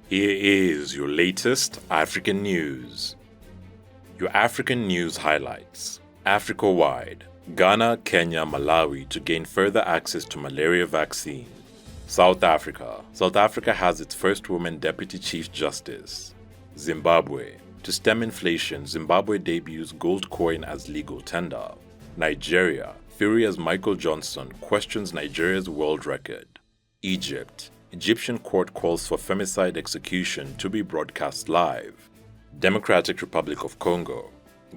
Here is your latest African news. Your African news highlights. Africa-wide, Ghana, Kenya, Malawi to gain further access to malaria vaccine. South Africa. South Africa has its first woman deputy chief justice. Zimbabwe. To stem inflation, Zimbabwe debuts gold coin as legal tender. Nigeria. Furious Michael Johnson questions Nigeria's world record. Egypt. Egyptian court calls for femicide execution to be broadcast live. Democratic Republic of Congo.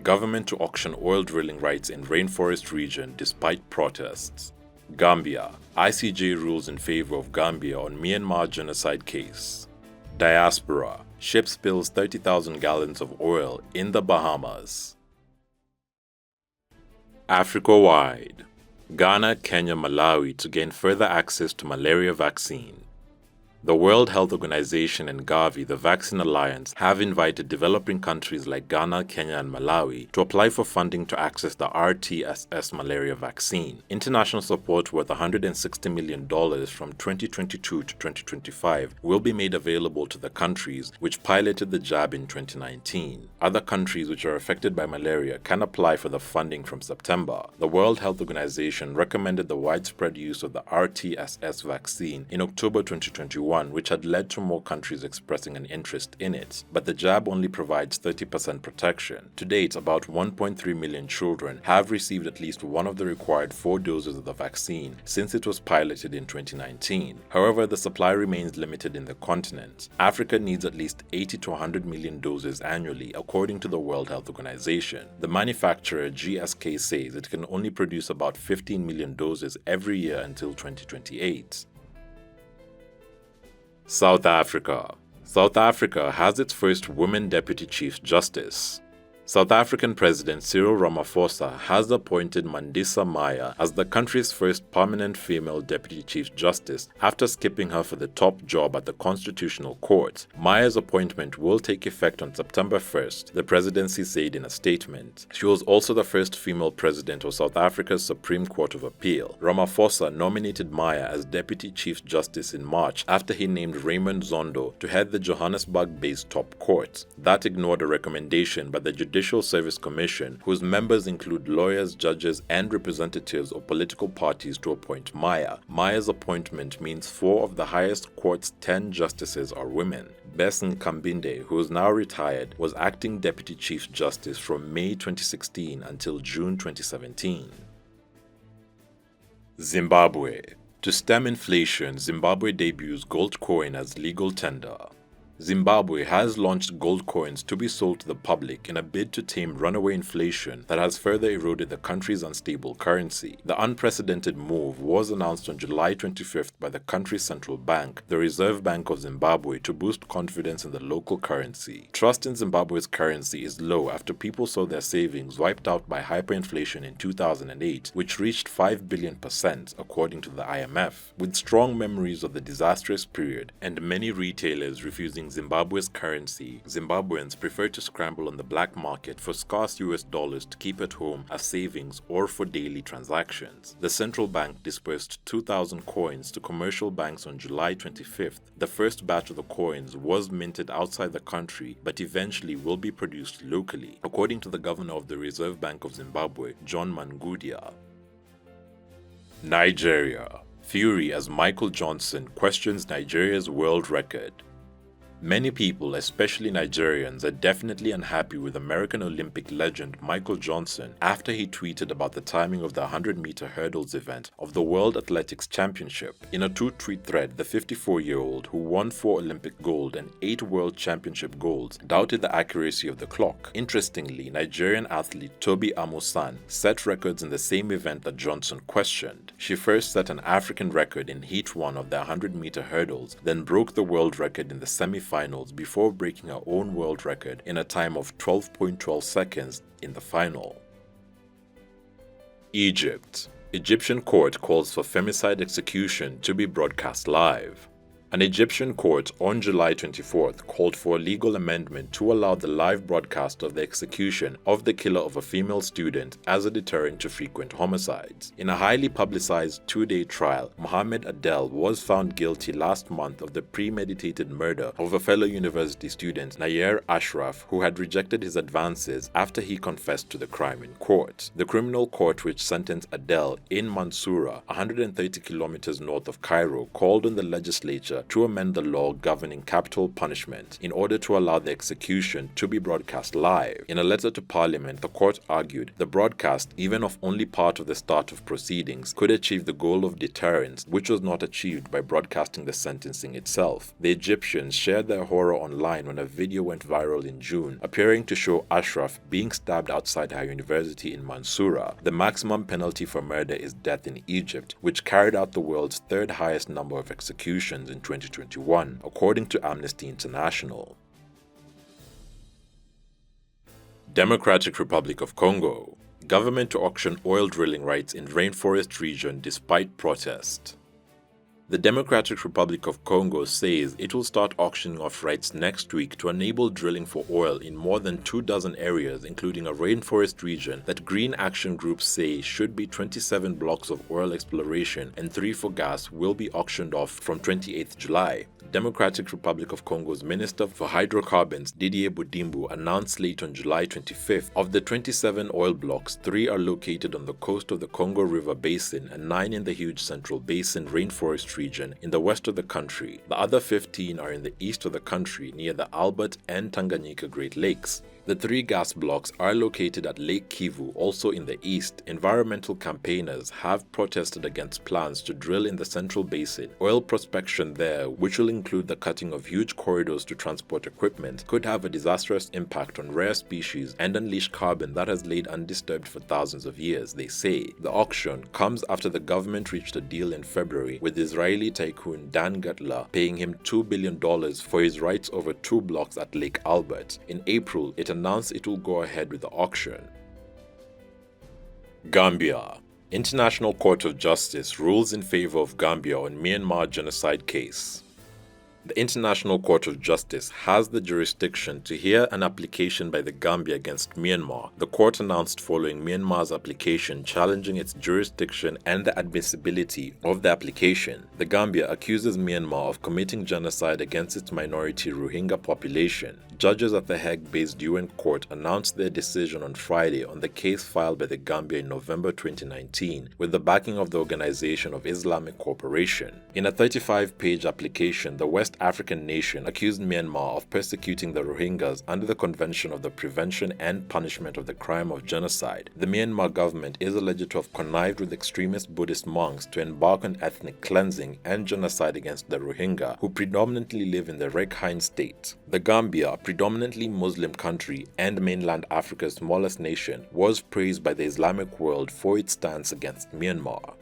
Government to auction oil drilling rights in Rainforest region despite protests. Gambia. ICJ rules in favor of Gambia on Myanmar genocide case. Diaspora. Ship spills 30,000 gallons of oil in the Bahamas. Africa-wide. Ghana, Kenya, Malawi to gain further access to malaria vaccine. The World Health Organization and Gavi, the Vaccine Alliance, have invited developing countries like Ghana, Kenya, and Malawi to apply for funding to access the RTSS malaria vaccine. International support worth $160 million from 2022 to 2025 will be made available to the countries which piloted the jab in 2019. Other countries which are affected by malaria can apply for the funding from September. The World Health Organization recommended the widespread use of the RTSS vaccine in October 2021, which had led to more countries expressing an interest in it, but the jab only provides 30% protection. To date, about 1.3 million children have received at least one of the required 4 doses of the vaccine since it was piloted in 2019. However, the supply remains limited in the continent. Africa needs at least 80 to 100 million doses annually, according to the World Health Organization. The manufacturer GSK says it can only produce about 15 million doses every year until 2028. South Africa. South Africa has its first woman deputy chief justice. South African President Cyril Ramaphosa has appointed Mandisa Maya as the country's first permanent female deputy chief justice after skipping her for the top job at the Constitutional Court. Maya's appointment will take effect on September 1st, the presidency said in a statement. She was also the first female president of South Africa's Supreme Court of Appeal. Ramaphosa nominated Maya as deputy chief justice in March after he named Raymond Zondo to head the Johannesburg-based top court. That ignored a recommendation by the Judicial Service Commission, whose members include lawyers, judges, and representatives of political parties to appoint Maya. Maya's appointment means 4 of the highest court's 10 justices are women. Besson Kambinde, who is now retired, was acting Deputy Chief Justice from May 2016 until June 2017. Zimbabwe. To stem inflation, Zimbabwe debuts gold coin as legal tender. Zimbabwe has launched gold coins to be sold to the public in a bid to tame runaway inflation that has further eroded the country's unstable currency. The unprecedented move was announced on July 25th by the country's central bank, the Reserve Bank of Zimbabwe, to boost confidence in the local currency. Trust in Zimbabwe's currency is low after people saw their savings wiped out by hyperinflation in 2008, which reached 5 billion%, according to the IMF. With strong memories of the disastrous period and many retailers refusing Zimbabwe's currency, Zimbabweans prefer to scramble on the black market for scarce US dollars to keep at home as savings or for daily transactions. The central bank dispersed 2,000 coins to commercial banks on July 25th. The first batch of the coins was minted outside the country but eventually will be produced locally, according to the governor of the Reserve Bank of Zimbabwe, John Mangudia. Nigeria. Fury as Michael Johnson questions Nigeria's world record. Many people, especially Nigerians, are definitely unhappy with American Olympic legend Michael Johnson after he tweeted about the timing of the 100-meter hurdles event of the World Athletics Championship. In a 2-tweet thread, the 54-year-old, who won 4 Olympic gold and 8 World Championship golds, doubted the accuracy of the clock. Interestingly, Nigerian athlete Tobi Amusan set records in the same event that Johnson questioned. She first set an African record in Heat 1 of the 100-meter hurdles, then broke the world record in the semi-finals before breaking her own world record in a time of 12.12 seconds in the final. Egypt. Egyptian court calls for femicide execution to be broadcast live. An Egyptian court on July 24th called for a legal amendment to allow the live broadcast of the execution of the killer of a female student as a deterrent to frequent homicides. In a highly publicized two-day trial, Mohammed Adel was found guilty last month of the premeditated murder of a fellow university student, Nayer Ashraf, who had rejected his advances after he confessed to the crime in court. The criminal court, which sentenced Adel in Mansoura, 130 kilometers north of Cairo, called on the legislature to amend the law governing capital punishment in order to allow the execution to be broadcast live. In a letter to Parliament, the court argued the broadcast, even of only part of the start of proceedings, could achieve the goal of deterrence, which was not achieved by broadcasting the sentencing itself. The Egyptians shared their horror online when a video went viral in June, appearing to show Ashraf being stabbed outside her university in Mansoura. The maximum penalty for murder is death in Egypt, which carried out the world's third highest number of executions in 2021, according to Amnesty International. Democratic Republic of Congo. Government to auction oil drilling rights in Rainforest region despite protest. The Democratic Republic of Congo says it will start auctioning off rights next week to enable drilling for oil in more than 24 areas, including a rainforest region that green action groups say should be 27 blocks of oil exploration and 3 for gas will be auctioned off from 28th July. Democratic Republic of Congo's Minister for Hydrocarbons Didier Budimbu announced late on July 25th of the 27 oil blocks, 3 are located on the coast of the Congo River Basin and 9 in the huge Central Basin Rainforest region in the west of the country. The other 15 are in the east of the country near the Albert and Tanganyika Great Lakes. The 3 gas blocks are located at Lake Kivu, also in the east. Environmental campaigners have protested against plans to drill in the Central Basin. Oil prospection there, which will include the cutting of huge corridors to transport equipment, could have a disastrous impact on rare species and unleash carbon that has laid undisturbed for thousands of years, they say. The auction comes after the government reached a deal in February with Israeli tycoon Dan Gutler, paying him $2 billion for his rights over 2 blocks at Lake Albert. In April, it announced it will go ahead with the auction. Gambia. International Court of Justice rules in favor of Gambia on Myanmar genocide case. The International Court of Justice has the jurisdiction to hear an application by the Gambia against Myanmar. The court announced following Myanmar's application challenging its jurisdiction and the admissibility of the application. The Gambia accuses Myanmar of committing genocide against its minority Rohingya population. Judges at the Hague-based UN court announced their decision on Friday on the case filed by the Gambia in November 2019 with the backing of the Organization of Islamic Cooperation. In a 35-page application, the West African nation accused Myanmar of persecuting the Rohingyas under the Convention of the Prevention and Punishment of the Crime of Genocide. The Myanmar government is alleged to have connived with extremist Buddhist monks to embark on ethnic cleansing and genocide against the Rohingya, who predominantly live in the Rakhine state. The Gambia, a predominantly Muslim country and mainland Africa's smallest nation, was praised by the Islamic world for its stance against Myanmar.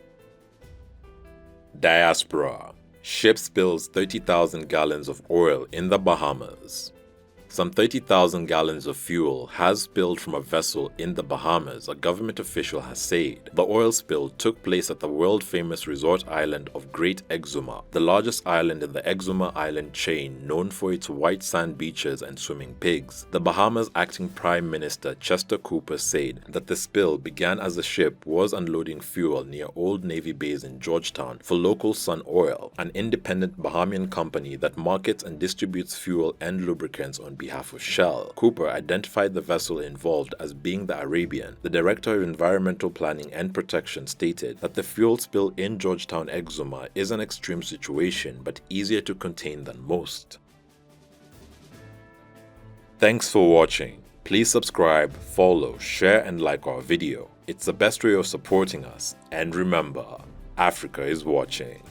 Diaspora. Ship spills 30,000 gallons of oil in the Bahamas. Some 30,000 gallons of fuel has spilled from a vessel in the Bahamas, a government official has said. The oil spill took place at the world-famous resort island of Great Exuma, the largest island in the Exuma Island chain known for its white sand beaches and swimming pigs. The Bahamas acting Prime Minister Chester Cooper said that the spill began as the ship was unloading fuel near Old Navy Base in Georgetown for local Sun Oil, an independent Bahamian company that markets and distributes fuel and lubricants on behalf of Shell. Cooper identified the vessel involved as being the Arabian. The Director of Environmental Planning and Protection stated that the fuel spill in Georgetown Exuma is an extreme situation but easier to contain than most. Thanks for watching. Please subscribe, follow, share and like our video. It's the best way of supporting us. And remember, Africa is watching.